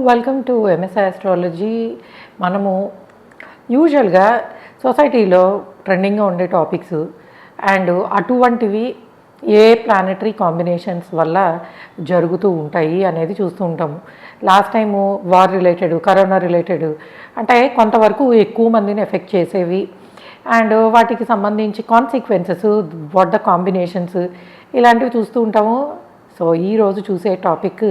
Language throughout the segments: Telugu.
Welcome to MSI astrology. మనము యూజువల్గా సొసైటీలో ట్రెండింగ్గా ఉండే టాపిక్స్ అండ్ అటువంటివి ఏ ప్లానెటరీ కాంబినేషన్స్ వల్ల జరుగుతూ ఉంటాయి అనేది చూస్తూ ఉంటాము. Last time war related, corona related అంటే కొంతవరకు ఎక్కువ మందిని ఎఫెక్ట్ చేసేవి అండ్ వాటికి సంబంధించి కాన్సిక్వెన్సెస్, వాట్ ద కాంబినేషన్స్ ఇలాంటివి చూస్తూ ఉంటాము. సో ఈరోజు చూసే టాపిక్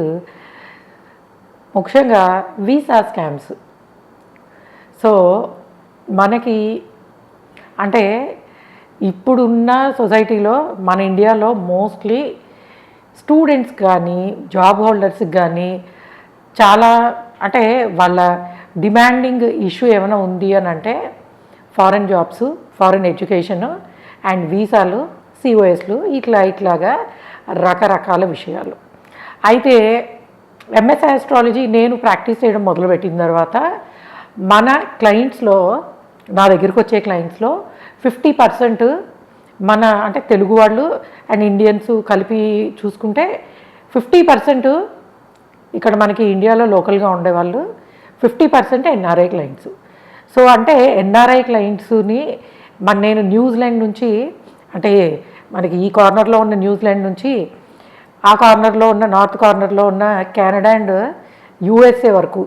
ముఖ్యంగా వీసా స్కామ్స్. సో మనకి అంటే ఇప్పుడున్న సొసైటీలో మన ఇండియాలో మోస్ట్లీ స్టూడెంట్స్ కానీ జాబ్ హోల్డర్స్కి కానీ చాలా అంటే వాళ్ళ డిమాండింగ్ ఇష్యూ ఏమైనా ఉంది అని అంటే foreign jobs, foreign education and వీసాలు, సిఓఎస్లు ఇట్లాగా రకరకాల విషయాలు. అయితే ఎంఎస్ఐ ఆస్ట్రాలజీ నేను ప్రాక్టీస్ చేయడం మొదలుపెట్టిన తర్వాత మన క్లయింట్స్లో, నా దగ్గరికి వచ్చే క్లయింట్స్లో 50% మన అంటే తెలుగు వాళ్ళు అండ్ ఇండియన్స్ కలిపి చూసుకుంటే 50% ఇక్కడ మనకి ఇండియాలో లోకల్గా ఉండేవాళ్ళు, 50% ఎన్ఆర్ఐ క్లయింట్స్. సో అంటే ఎన్ఆర్ఐ క్లయింట్స్ని నేను న్యూజిలాండ్ నుంచి అంటే మనకి ఈ కార్నర్లో ఉన్న న్యూజిలాండ్ నుంచి ఆ కార్నర్లో ఉన్న నార్త్ కార్నర్లో ఉన్న కెనడా అండ్ యూఎస్ఏ వరకు,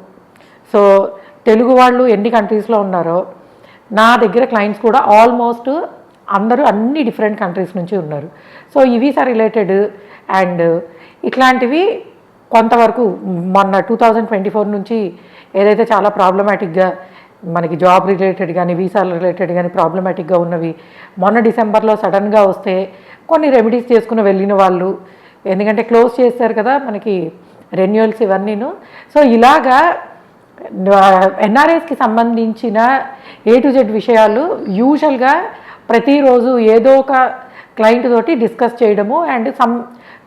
సో తెలుగు వాళ్ళు ఎన్ని కంట్రీస్లో ఉన్నారో నా దగ్గర క్లయింట్స్ కూడా ఆల్మోస్ట్ అందరూ అన్ని డిఫరెంట్ కంట్రీస్ నుంచి ఉన్నారు. సో ఈ వీసా రిలేటెడ్ అండ్ ఇట్లాంటివి కొంతవరకు మొన్న 2024 నుంచి ఏదైతే చాలా ప్రాబ్లమాటిక్గా మనకి జాబ్ రిలేటెడ్ కానీ వీసాల రిలేటెడ్ కానీ ప్రాబ్లమాటిక్గా ఉన్నవి మొన్న డిసెంబర్లో సడన్గా వస్తే కొన్ని రెమెడీస్ చేసుకుని వెళ్ళిన వాళ్ళు, ఎందుకంటే క్లోజ్ చేస్తారు కదా మనకి రెన్యువల్స్ ఇవన్నీను. సో ఇలాగా ఎన్ఆర్ఐస్కి సంబంధించిన A to Z విషయాలు యూజువల్గా ప్రతిరోజు ఏదో ఒక క్లయింట్ తోటి డిస్కస్ చేయడము and some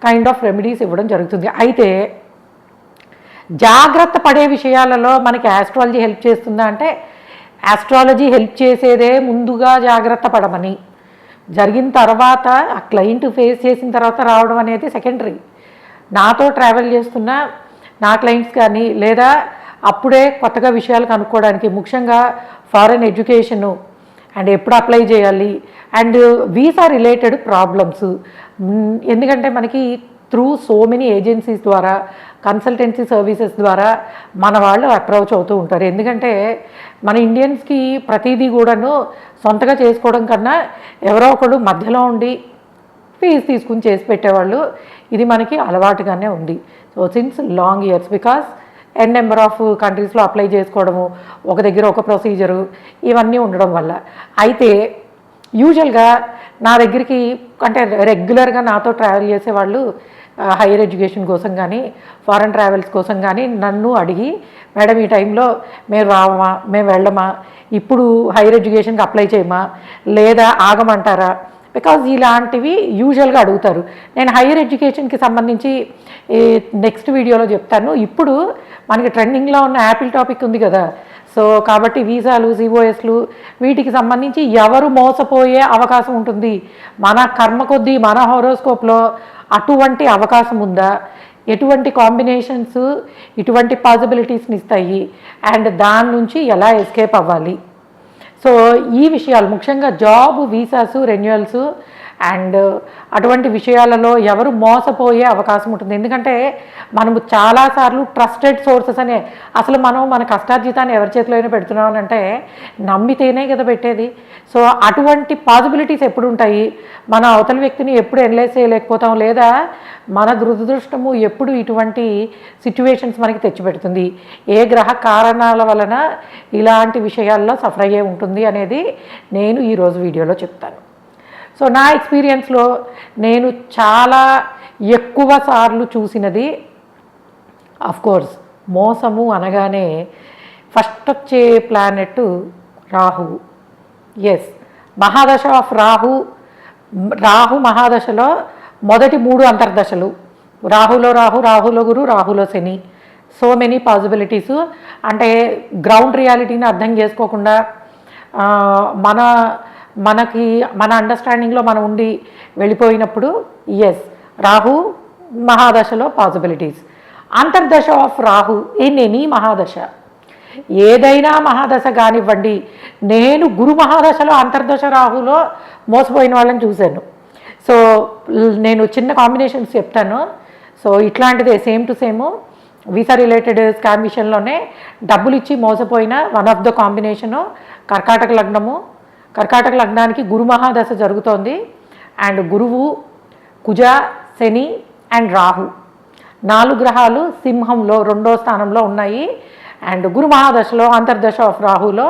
kind of remedies ఇవ్వడం జరుగుతుంది. అయితే జాగ్రత్త పడే విషయాలలో మనకి ఆస్ట్రాలజీ హెల్ప్ చేస్తుందా అంటే ఆస్ట్రాలజీ హెల్ప్ చేసేదే ముందుగా జాగ్రత్త పడమని, జరిగిన తర్వాత ఆ క్లయింట్ ఫేస్ చేసిన తర్వాత రావడం అనేది సెకండరీ. నాతో ట్రావెల్ చేస్తున్న నా క్లయింట్స్ కానీ లేదా అప్పుడే కొత్తగా విషయాలు కనుక్కోవడానికి, ముఖ్యంగా ఫారెన్ ఎడ్యుకేషను అండ్ ఎప్పుడు అప్లై చేయాలి అండ్ వీసా రిలేటెడ్ ప్రాబ్లమ్స్, ఎందుకంటే మనకి త్రూ సో మెనీ ఏజెన్సీస్ ద్వారా, కన్సల్టెన్సీ సర్వీసెస్ ద్వారా మన వాళ్ళు అప్రోచ్ అవుతూ ఉంటారు. ఎందుకంటే మన ఇండియన్స్కి ప్రతిదీ కూడాను సొంతగా చేసుకోవడం కన్నా ఎవరో ఒకడు మధ్యలో ఉండి ఫీజు తీసుకుని చేసి పెట్టేవాళ్ళు, ఇది మనకి అలవాటుగానే ఉంది. So since long years, because number of కంట్రీస్లో అప్లై చేసుకోవడము, ఒక దగ్గర ఒక ప్రొసీజరు, ఇవన్నీ ఉండడం వల్ల. అయితే యూజువల్గా నా దగ్గరికి అంటే రెగ్యులర్గా నాతో ట్రావెల్ చేసేవాళ్ళు హైయర్ ఎడ్యుకేషన్ కోసం కానీ ఫారెన్ ట్రావెల్స్ కోసం కానీ నన్ను అడిగి, మేడం ఈ టైంలో మేము రావమా, మేము వెళ్ళమా, ఇప్పుడు హైయర్ ఎడ్యుకేషన్కి అప్లై చేయమా లేదా ఆగమంటారా, బికాజ్ ఇలాంటివి యూజువల్గా అడుగుతారు. నేను హైయర్ ఎడ్యుకేషన్కి సంబంధించి నెక్స్ట్ వీడియోలో చెప్తాను. ఇప్పుడు మనకి ట్రెండింగ్లో ఉన్న యాపిల్ టాపిక్ ఉంది కదా, సో కాబట్టి వీసాలు, సిఓఎస్లు వీటికి సంబంధించి ఎవరు మోసపోయే అవకాశం ఉంటుంది, మన కర్మ కొద్దీ మన హోరోస్కోప్లో అటువంటి అవకాశం ఉందా, ఎటువంటి కాంబినేషన్స్ ఇటువంటి పాసిబిలిటీస్ని ఇస్తాయి అండ్ దాని నుంచి ఎలా ఎస్కేప్ అవ్వాలి. సో ఈ విషయాలు ముఖ్యంగా జాబ్, వీసాసు, రెన్యువల్స్ అండ్ అటువంటి విషయాలలో ఎవరు మోసపోయే అవకాశం ఉంటుంది. ఎందుకంటే మనము చాలాసార్లు ట్రస్టెడ్ సోర్సెస్ అనే, అసలు మనం మన కష్టార్జితాన్ని ఎవరి చేతిలో అయినా పెడుతున్నాం అంటే నమ్మితేనే కదా పెట్టేది. సో అటువంటి పాసిబిలిటీస్ ఎప్పుడు ఉంటాయి, మన అవతల వ్యక్తిని ఎప్పుడు ఎనలైజ్ చేయలేకపోతాం, లేదా మన దురదృష్టము ఎప్పుడు ఇటువంటి సిచ్యువేషన్స్ మనకి తెచ్చిపెడుతుంది, ఏ గ్రహ కారణాల వలన ఇలాంటి విషయాల్లో సఫర్ అయ్యే ఉంటుంది అనేది నేను ఈరోజు వీడియోలో చెప్తాను. సో నా ఎక్స్పీరియన్స్లో నేను చాలా ఎక్కువ సార్లు చూసినది, అఫ్కోర్స్ మోసము అనగానే ఫస్ట్ వచ్చే ప్లానెట్ రాహు. ఎస్, మహాదశ ఆఫ్ రాహు మహాదశలో మొదటి 3 అంతర్దశలు, రాహులో రాహు, రాహులో గురు, రాహులో శని. So many possibilities. అంటే గ్రౌండ్ రియాలిటీని అర్థం చేసుకోకుండా మన అండర్స్టాండింగ్లో మనం ఉండి వెళ్ళిపోయినప్పుడు ఎస్, రాహు మహాదశలో పాసిబిలిటీస్. అంతర్దశ ఆఫ్ రాహు ఇన్ ఎనీ మహాదశ, ఏదైనా మహాదశ కానివ్వండి. నేను గురు మహాదశలో అంతర్దశ రాహులో మోసపోయిన వాళ్ళని చూశాను. సో నేను చిన్న కాంబినేషన్స్ చెప్తాను. సో ఇట్లాంటిదే same to same visa related scam విషయంలోనే డబ్బులు ఇచ్చి మోసపోయిన వన్ ఆఫ్ ద కాంబినేషను కర్కాటక లగ్నము. కర్కాటక లగ్నానికి గురు మహాదశ జరుగుతోంది. అండ్ గురువు, కుజ, శని అండ్ రాహు 4 గ్రహాలు సింహంలో 2వ స్థానంలో ఉన్నాయి. అండ్ గురు మహాదశలో అంతర్దశ ఆఫ్ రాహులో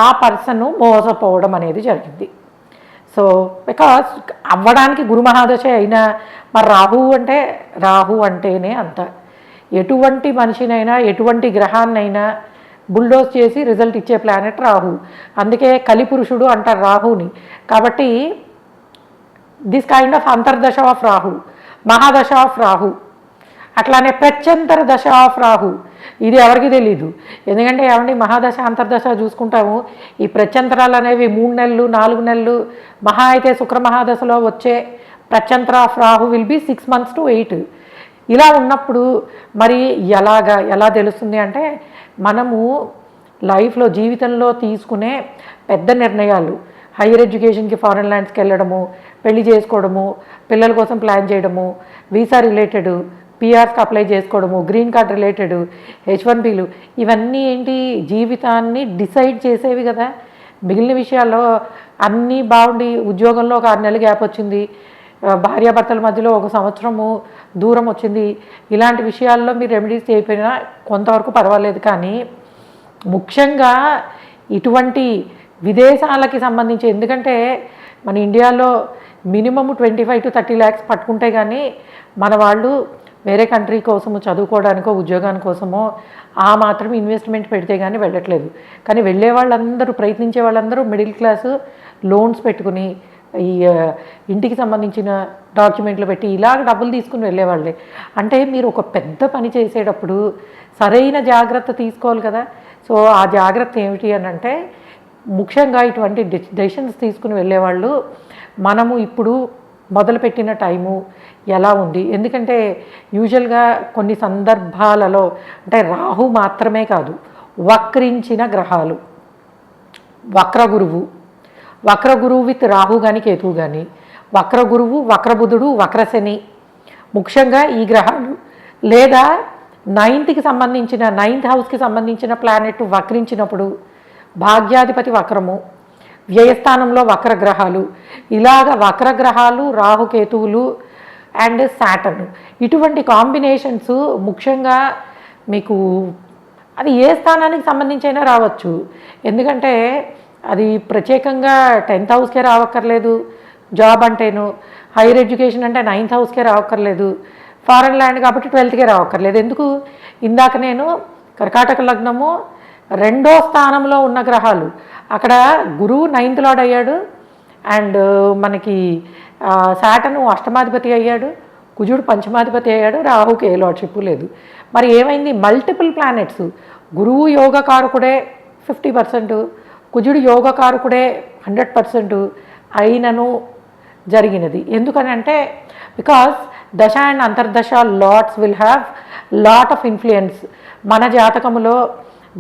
ఆ పర్సన్ మోసపోవడం అనేది జరిగింది. సో బికాస్ అవ్వడానికి గురు మహాదశ అయినా మరి రాహు అంటేనే అంత, ఎటువంటి మనిషినైనా ఎటువంటి గ్రహాన్నైనా బుల్డోజ్ చేసి రిజల్ట్ ఇచ్చే ప్లానెట్ రాహు. అందుకే కలిపురుషుడు అంటారు రాహుని. కాబట్టి దిస్ కైండ్ ఆఫ్ అంతర్దశ ఆఫ్ రాహు, మహాదశ ఆఫ్ రాహు, అట్లానే ప్రత్యంతర దశ ఆఫ్ రాహు. ఇది ఎవరికి తెలీదు. ఎందుకంటే ఏమండి మహాదశ అంతర్దశ చూసుకుంటాము, ఈ ప్రత్యంతరాలు అనేవి 3 నెలలు 4 నెలలు, మహా అయితే శుక్ర మహాదశలో వచ్చే ప్రత్యంతర of Rahu will be 6 months to 8. ఇలా ఉన్నప్పుడు మరి ఎలా తెలుస్తుంది అంటే, మనము లైఫ్లో జీవితంలో తీసుకునే పెద్ద నిర్ణయాలు, హైయర్ ఎడ్యుకేషన్కి ఫారెన్ ల్యాండ్స్కి వెళ్ళడము, పెళ్లి చేసుకోవడము, పిల్లల కోసం ప్లాన్ చేయడము, వీసా రిలేటెడ్ పిఆర్స్కి అప్లై చేసుకోవడము, గ్రీన్ కార్డ్ రిలేటెడ్, H1Bలు, ఇవన్నీ ఏంటి జీవితాన్ని డిసైడ్ చేసేవి కదా. మిగిలిన విషయాల్లో అన్నీ బాగుండి ఉద్యోగంలో ఒక 6 నెలలు గ్యాప్ వచ్చింది, భార్యాభర్తల మధ్యలో 1 సంవత్సరము దూరం వచ్చింది, ఇలాంటి విషయాల్లో మీరు రెమెడీస్ చేయకపోయినా కొంతవరకు పర్వాలేదు. కానీ ముఖ్యంగా ఇటువంటి విదేశాలకి సంబంధించి, ఎందుకంటే మన ఇండియాలో మినిమం 25 to 30 lakhs పట్టుకుంటే కానీ మన వాళ్ళు వేరే కంట్రీ కోసము చదువుకోవడానికో ఉద్యోగాని కోసమో ఆ మాత్రం ఇన్వెస్ట్మెంట్ పెడితే కానీ వెళ్ళట్లేదు. కానీ వెళ్ళే వాళ్ళందరూ, ప్రయత్నించే వాళ్ళందరూ మిడిల్ క్లాసు, లోన్స్ పెట్టుకుని ఈ ఇంటికి సంబంధించిన డాక్యుమెంట్లు పెట్టి ఇలాగ డబ్బులు తీసుకుని వెళ్ళేవాళ్ళే. అంటే మీరు ఒక పెద్ద పని చేసేటప్పుడు సరైన జాగ్రత్త తీసుకోవాలి కదా. సో ఆ జాగ్రత్త ఏమిటి అని అంటే, ముఖ్యంగా ఇటువంటి డెసిషన్స్ తీసుకుని వెళ్ళేవాళ్ళు మనము ఇప్పుడు మొదలుపెట్టిన టైము ఎలా ఉంది. ఎందుకంటే యూజువల్గా కొన్ని సందర్భాలలో అంటే రాహు మాత్రమే కాదు, వక్రించిన గ్రహాలు, వక్ర గురువు విత్ రాహు కానీ కేతువు కానీ, వక్ర గురువు, వక్ర బుధుడు, వక్ర శని, ముఖ్యంగా ఈ గ్రహాలు, లేదా 9th హౌస్కి సంబంధించిన ప్లానెట్ వక్రించినప్పుడు, భాగ్యాధిపతి వక్రము, వ్యయస్థానంలో వక్రగ్రహాలు, ఇలాగ వక్రగ్రహాలు, రాహుకేతువులు అండ్ సాటర్న్, ఇటువంటి కాంబినేషన్స్ ముఖ్యంగా మీకు అది ఏ స్థానానికి సంబంధించి అయినా రావచ్చు. ఎందుకంటే అది ప్రత్యేకంగా 10th హౌస్కే రావక్కర్లేదు, జాబ్ అంటేను హైయర్ ఎడ్యుకేషన్ అంటే 9th హౌస్కే రావక్కర్లేదు, ఫారెన్ ల్యాండ్ కాబట్టి 12కే రావక్కర్లేదు. ఎందుకు, ఇందాక నేను కర్కాటక లగ్నము 2వ స్థానంలో ఉన్న గ్రహాలు, అక్కడ గురువు 9th లార్డ్ అయ్యాడు, అండ్ మనకి సాటర్న్ 8వ అయ్యాడు, కుజుడు 5వ అయ్యాడు, రాహుకి ఏ లార్డ్షిప్ లేదు. మరి ఏమైంది, మల్టిపుల్ ప్లానెట్స్, గురువు యోగకారకుడే 50%, కుజుడు యోగకారకుడే 100% అయినను జరిగినది. ఎందుకని అంటే బికాస్ దశ అండ్ అంతర్దశ lots will have lot of influence. మన జాతకములో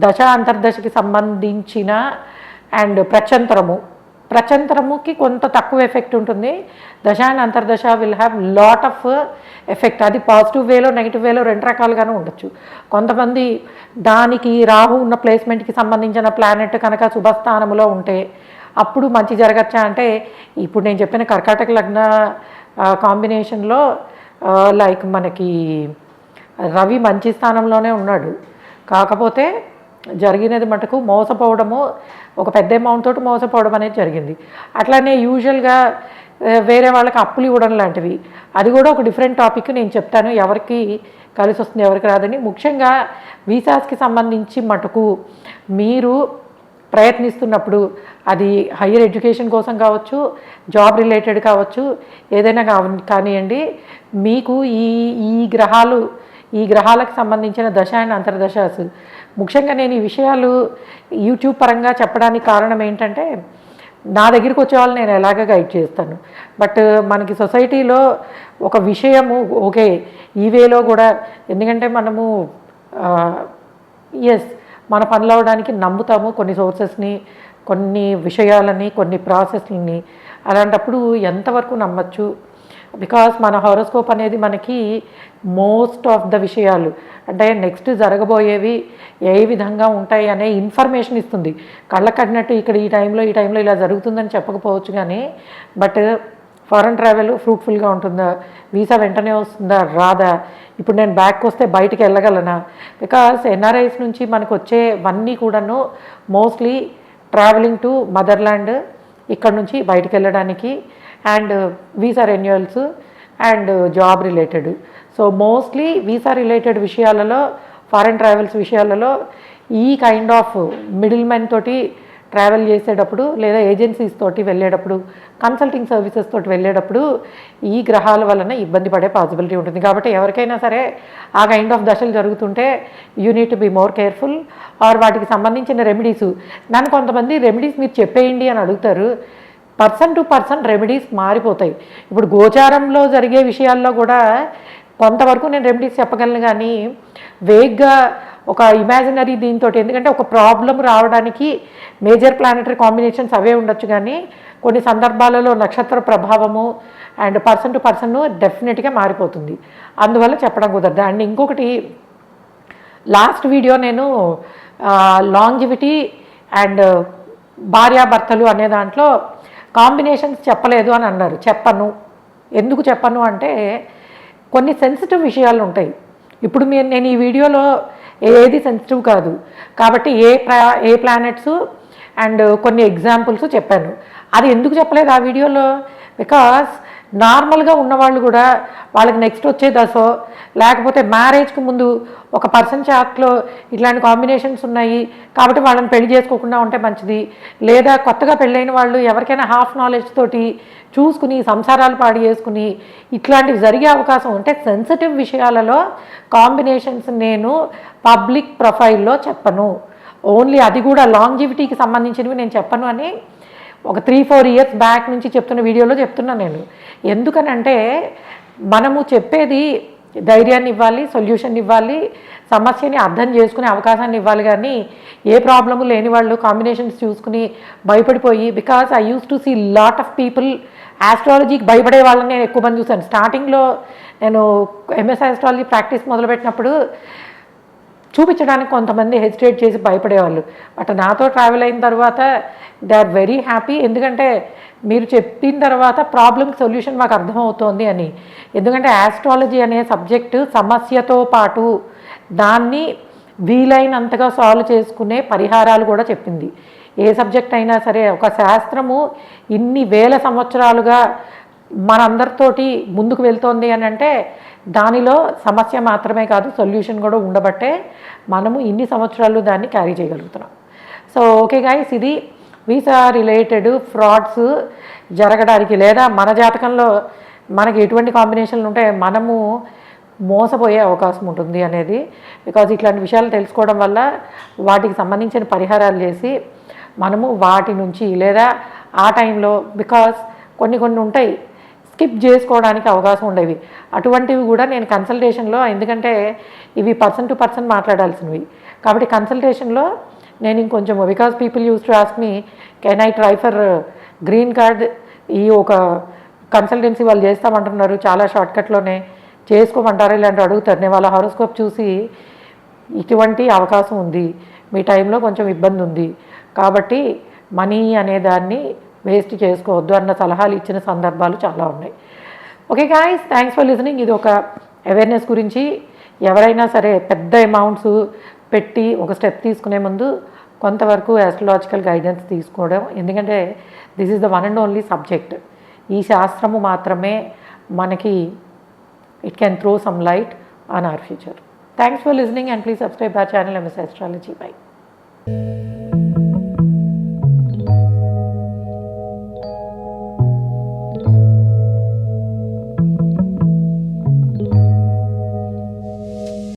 దశ అంతర్దశకి సంబంధించిన అండ్ ప్రచంతరముకి కొంత తక్కువ ఎఫెక్ట్ ఉంటుంది. దశ అండ్ అంతర్దశ will have lot of effect. అది పాజిటివ్ వేలో నెగిటివ్ వేలో 2 రకాలుగానే ఉండొచ్చు. కొంతమంది దానికి రాహు ఉన్న ప్లేస్మెంట్కి సంబంధించిన ప్లానెట్ కనుక శుభస్థానంలో ఉంటే అప్పుడు మంచి జరగచ్చా అంటే, ఇప్పుడు నేను చెప్పిన కర్కాటక లగ్న కాంబినేషన్లో లైక్ మనకి రవి మంచి స్థానంలోనే ఉన్నాడు, కాకపోతే జరిగినది మటుకు మోసపోవడము, ఒక పెద్ద అమౌంట్ తోటి మోసపోవడం అనేది జరిగింది. అట్లానే యూజువల్గా వేరే వాళ్ళకి అప్పులు ఇవ్వడం లాంటివి, అది కూడా ఒక డిఫరెంట్ టాపిక్, నేను చెప్తాను ఎవరికి కలిసి వస్తుంది ఎవరికి రాదని. ముఖ్యంగా వీసాస్కి సంబంధించి మటుకు మీరు ప్రయత్నిస్తున్నప్పుడు, అది హయ్యర్ ఎడ్యుకేషన్ కోసం కావచ్చు, జాబ్ రిలేటెడ్ కావచ్చు, ఏదైనా కానివ్వండి, మీకు ఈ గ్రహాలకు సంబంధించిన దశ అండ్ అంతర్దశాసు ముఖ్యంగా నేను ఈ విషయాలు యూట్యూబ్ పరంగా చెప్పడానికి కారణం ఏంటంటే, నా దగ్గరికి వచ్చే వాళ్ళు నేను ఎలాగ గైడ్ చేస్తాను. బట్ మనకి సొసైటీలో ఒక విషయము ఓకే ఈ వేలో కూడా, ఎందుకంటే మనము ఎస్ మన పనులు అవ్వడానికి నమ్ముతాము కొన్ని సోర్సెస్ని, కొన్ని విషయాలని, కొన్ని ప్రాసెస్ని. అలాంటప్పుడు ఎంతవరకు నమ్మచ్చు? బికాస్ మన హారోస్కోప్ అనేది మనకి మోస్ట్ ఆఫ్ ద విషయాలు అంటే నెక్స్ట్ జరగబోయేవి ఏ విధంగా ఉంటాయి అనే ఇన్ఫర్మేషన్ ఇస్తుంది. కళ్ళ కట్టినట్టు ఇక్కడ ఈ టైంలో ఇలా జరుగుతుందని చెప్పకపోవచ్చు, కానీ బట్ ఫారెన్ ట్రావెల్ ఫ్రూట్ఫుల్గా ఉంటుందా, వీసా వెంటనే వస్తుందా రాదా, ఇప్పుడు నేను బ్యాక్ వస్తే బయటికి వెళ్ళగలనా? బికాస్ ఎన్ఆర్ఐస్ నుంచి మనకు వచ్చేవన్నీ కూడాను మోస్ట్లీ ట్రావెలింగ్ టు మదర్లాండ్, ఇక్కడ నుంచి బయటికి వెళ్ళడానికి, and visa renewals and job related. So mostly visa related విషయాలలో, ఫారెన్ ట్రావెల్స్ విషయాలలో ఈ కైండ్ ఆఫ్ మిడిల్ మెన్ తోటి ట్రావెల్ చేసేటప్పుడు, లేదా ఏజెన్సీస్ తోటి వెళ్ళేటప్పుడు, కన్సల్టింగ్ సర్వీసెస్ తోటి వెళ్ళేటప్పుడు ఈ గ్రహాల వలన ఇబ్బంది పడే పాసిబిలిటీ ఉంటుంది. కాబట్టి ఎవరికైనా సరే ఆ కైండ్ ఆఫ్ దశలు జరుగుతుంటే you need to be more careful. Or వాటికి సంబంధించిన రెమెడీస్, నన్ను కొంతమంది రెమెడీస్ మీరు చెప్పేయండి అని అడుగుతారు. పర్సన్ టు పర్సన్ రెమెడీస్ మారిపోతాయి. ఇప్పుడు గోచారంలో జరిగే విషయాల్లో కూడా కొంతవరకు నేను రెమెడీస్ చెప్పగలను, కానీ వేగ్గా ఒక ఇమాజినరీ దీంతో, ఎందుకంటే ఒక ప్రాబ్లం రావడానికి మేజర్ ప్లానెటరీ కాంబినేషన్స్ అవే ఉండొచ్చు, కానీ కొన్ని సందర్భాలలో నక్షత్ర ప్రభావము అండ్ పర్సన్ టు పర్సన్ డెఫినెట్గా మారిపోతుంది. అందువల్ల చెప్పడం కుదరదు. అండ్ ఇంకొకటి, లాస్ట్ వీడియో నేను లాంజివిటీ అండ్ భార్యాభర్తలు అనే దాంట్లో కాంబినేషన్స్ చెప్పలేదు అని అన్నారు. ఎందుకు చెప్పను అంటే కొన్ని సెన్సిటివ్ విషయాలు ఉంటాయి. ఇప్పుడు నేను ఈ వీడియోలో ఏది సెన్సిటివ్ కాదు కాబట్టి ఏ ప్లానెట్స్ అండ్ కొన్ని ఎగ్జాంపుల్స్ చెప్పాను. అది ఎందుకు చెప్పలేదు ఆ వీడియోలో? బికాస్ నార్మల్గా ఉన్నవాళ్ళు కూడా వాళ్ళకి నెక్స్ట్ వచ్చే దశో, లేకపోతే మ్యారేజ్కి ముందు ఒక పర్సన్ చార్ట్లో ఇట్లాంటి కాంబినేషన్స్ ఉన్నాయి కాబట్టి వాళ్ళని పెళ్లి చేసుకోకుండా ఉంటే మంచిది, లేదా కొత్తగా పెళ్ళైన వాళ్ళు ఎవరికైనా హాఫ్ నాలెడ్జ్ తోటి చూసుకుని సంసారాలు పాడు చేసుకుని ఇట్లాంటివి జరిగే అవకాశం ఉంటే సెన్సిటివ్ విషయాలలో కాంబినేషన్స్ నేను పబ్లిక్ ప్రొఫైల్లో చెప్పను. ఓన్లీ అది కూడా లాంజివిటీకి సంబంధించినవి నేను చెప్పను అని ఒక 3-4 ఇయర్స్ బ్యాక్ నుంచి చెప్తున్న వీడియోలో చెప్తున్నా నేను. ఎందుకనంటే మనము చెప్పేది ధైర్యాన్ని ఇవ్వాలి, సొల్యూషన్ ఇవ్వాలి, సమస్యని అర్థం చేసుకునే అవకాశాన్ని ఇవ్వాలి, కానీ ఏ ప్రాబ్లము లేని వాళ్ళు కాంబినేషన్స్ చూసుకుని భయపడిపోయి, because I use to see lot of people ఆస్ట్రాలజీకి భయపడే వాళ్ళని నేను ఎక్కువ మంది చూశాను. స్టార్టింగ్లో నేను ఎంఎస్ ఆస్ట్రాలజీ ప్రాక్టీస్ మొదలుపెట్టినప్పుడు చూపించడానికి కొంతమంది హెసిటేట్ చేసి భయపడేవాళ్ళు. బట్ నాతో ట్రావెల్ అయిన తర్వాత దే ఆర్ వెరీ హ్యాపీ. ఎందుకంటే మీరు చెప్పిన తర్వాత ప్రాబ్లమ్కి సొల్యూషన్ మాకు అర్థమవుతోంది అని. ఎందుకంటే ఆస్ట్రాలజీ అనే సబ్జెక్టు సమస్యతో పాటు దాన్ని వీలైనంతగా సాల్వ్ చేసుకునే పరిహారాలు కూడా చెప్పింది. ఏ సబ్జెక్ట్ అయినా సరే, ఒక శాస్త్రము ఇన్ని వేల సంవత్సరాలుగా మనందరితోటి ముందుకు వెళ్తోంది అని అంటే దానిలో సమస్య మాత్రమే కాదు, సొల్యూషన్ కూడా ఉండబట్టే మనము ఇన్ని సంవత్సరాలు దాన్ని క్యారీ చేయగలుగుతున్నాం. సో ఓకే గైస్, ఇది వీసా రిలేటెడ్ ఫ్రాడ్స్ జరగడానికి, లేదా మన జాతకంలో మనకి ఎటువంటి కాంబినేషన్లు ఉంటే మనము మోసపోయే అవకాశం ఉంటుంది అనేది. బికాజ్ ఇట్లాంటి విషయాలు తెలుసుకోవడం వల్ల వాటికి సంబంధించిన పరిహారాలు చేసి మనము వాటి నుంచి, లేదా ఆ టైంలో బికాజ్ కొన్ని ఉంటాయి స్కిప్ చేసుకోవడానికి అవకాశం ఉండేవి, అటువంటివి కూడా నేను కన్సల్టేషన్లో, ఎందుకంటే ఇవి పర్సన్ టు పర్సన్ మాట్లాడాల్సినవి కాబట్టి కన్సల్టేషన్లో నేను ఇంకొంచెం, because people use to ask me can I try for green card, ఈ ఒక కన్సల్టెన్సీ వాళ్ళు చేస్తామంటున్నారు చాలా షార్ట్కట్లోనే చేసుకోమంటారు ఇలాంటి అడుగుతారు. నేను వాళ్ళ హారోస్కోప్ చూసి ఇటువంటి అవకాశం ఉంది, మీ టైంలో కొంచెం ఇబ్బంది ఉంది కాబట్టి మనీ అనే దాన్ని వేస్ట్ చేసుకోవద్దు అన్న సలహాలు ఇచ్చిన సందర్భాలు చాలా ఉన్నాయి. Okay guys, thanks for listening. ఇది ఒక అవేర్నెస్ గురించి. ఎవరైనా సరే పెద్ద అమౌంట్స్ పెట్టి ఒక స్టెప్ తీసుకునే ముందు కొంతవరకు ఆస్ట్రాలజికల్ గైడెన్స్ తీసుకోవడం, ఎందుకంటే this is the one and only subject. ఈ శాస్త్రము మాత్రమే మనకి it can throw some light on our future. Thanks for listening and please subscribe our channel MS astrology. By.